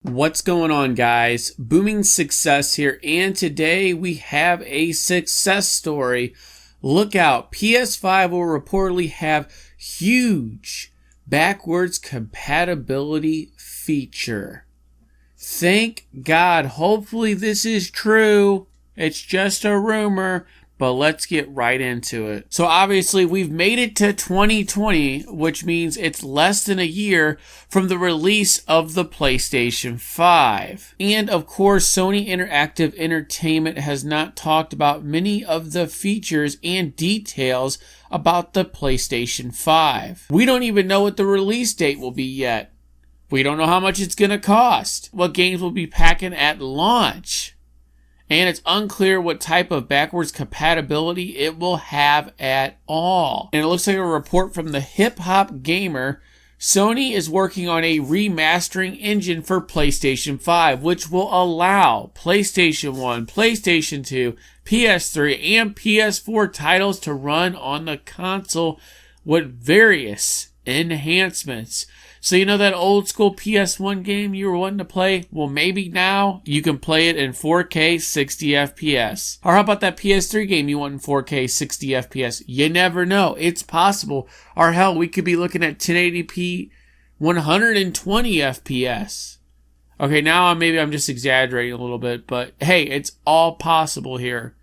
What's going on, guys? Booming Success here, and today we have a success story. Look out, ps5 will reportedly have huge backwards compatibility feature. Thank God. Hopefully this is true. It's just a rumor, but let's get right into it. So obviously we've made it to 2020, which means it's less than a year from the release of the PlayStation 5. And of course, Sony Interactive Entertainment has not talked about many of the features and details about the PlayStation 5. We don't even know what the release date will be yet. We don't know how much it's going to cost, what games will be packing at launch. And it's unclear what type of backwards compatibility it will have at all. And it looks like a report from the Hip Hop Gamer. Sony is working on a remastering engine for PlayStation 5, which will allow PlayStation 1, PlayStation 2, ps3, and ps4 titles to run on the console with various enhancements. So you know that old school PS1 game you were wanting to play? Well, maybe now you can play it in 4K 60 FPS. Or how about that PS3 game you want in 4K 60 FPS? You never know. It's possible. Or hell, we could be looking at 1080p 120 FPS. Okay, now maybe I'm just exaggerating a little bit, but hey, it's all possible here.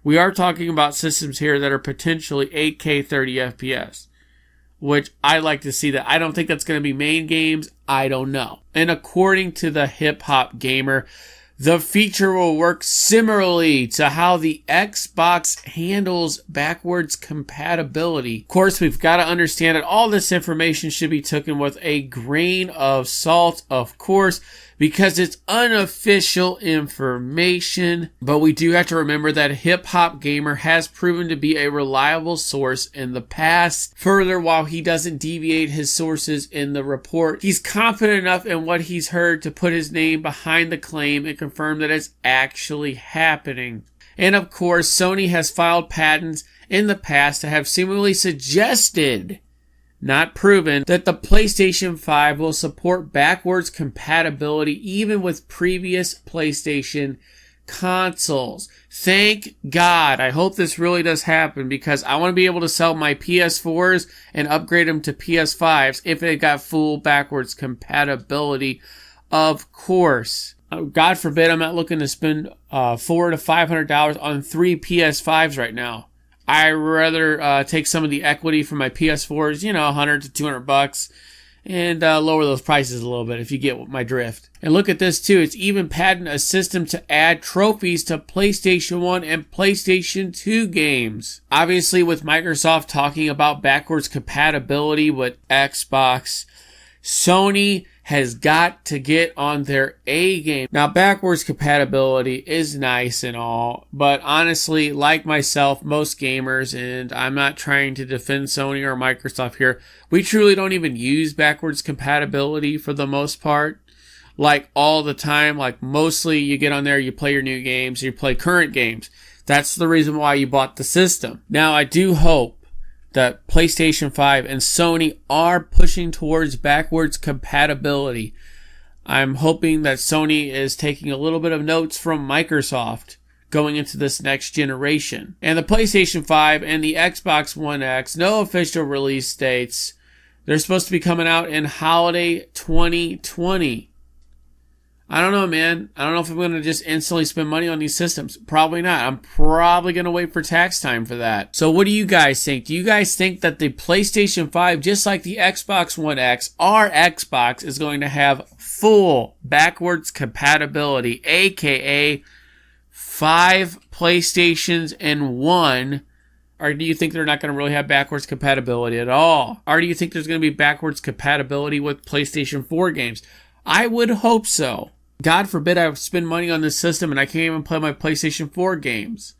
We are talking about systems here that are potentially 8K 30 FPS. Which I like to see that. I don't think that's going to be main games. I don't know. And according to the Hip Hop Gamer, the feature will work similarly to how the Xbox handles backwards compatibility. Of course, we've got to understand that all this information should be taken with a grain of salt, of course, because it's unofficial information. But we do have to remember that Hip Hop Gamer has proven to be a reliable source in the past. Further, while he doesn't deviate his sources in the report, he's confident enough in what he's heard to put his name behind the claim and confirm that it's actually happening. And of course, Sony has filed patents in the past that have seemingly suggested, not proven, that the PlayStation 5 will support backwards compatibility even with previous PlayStation consoles. Thank God. I hope this really does happen because I want to be able to sell my PS4s and upgrade them to PS5s if it got full backwards compatibility, of course. God forbid I'm not looking to spend $400 to $500 on 3 PS5s right now. I'd rather take some of the equity from my PS4s, $100 to $200, and lower those prices a little bit if you get my drift. And look at this too. It's even patented a system to add trophies to PlayStation 1 and PlayStation 2 games. Obviously, with Microsoft talking about backwards compatibility with Xbox, Sony has got to get on their A game. Now, backwards compatibility is nice and all, but honestly, like myself, most gamers, and I'm not trying to defend Sony or Microsoft here, we truly don't even use backwards compatibility for the most part. Like all the time, like mostly you get on there, you play your new games, you play current games. That's the reason why you bought the system. Now, I do hope that PlayStation 5 and Sony are pushing towards backwards compatibility. I'm hoping that Sony is taking a little bit of notes from Microsoft going into this next generation. And the PlayStation 5 and the Xbox One X, no official release dates. They're supposed to be coming out in holiday 2020. I don't know, man. I don't know if I'm going to just instantly spend money on these systems. Probably not. I'm probably going to wait for tax time for that. So what do you guys think? Do you guys think that the PlayStation 5, just like the Xbox One X, our Xbox is going to have full backwards compatibility, aka 5 PlayStations in one? Or do you think they're not going to really have backwards compatibility at all? Or do you think there's going to be backwards compatibility with PlayStation 4 games? I would hope so. God forbid I spend money on this system and I can't even play my PlayStation 4 games.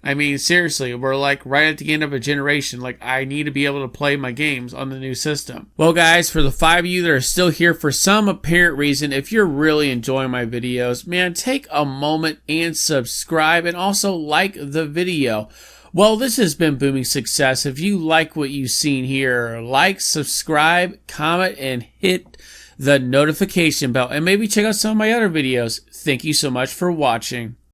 I mean, seriously, we're like right at the end of a generation. Like, I need to be able to play my games on the new system. Well, guys, for the 5 of you that are still here for some apparent reason, if you're really enjoying my videos, man, take a moment and subscribe and also like the video. Well, this has been Booming Success. If you like what you've seen here, like, subscribe, comment, and hit the notification bell, and maybe check out some of my other videos. Thank you so much for watching.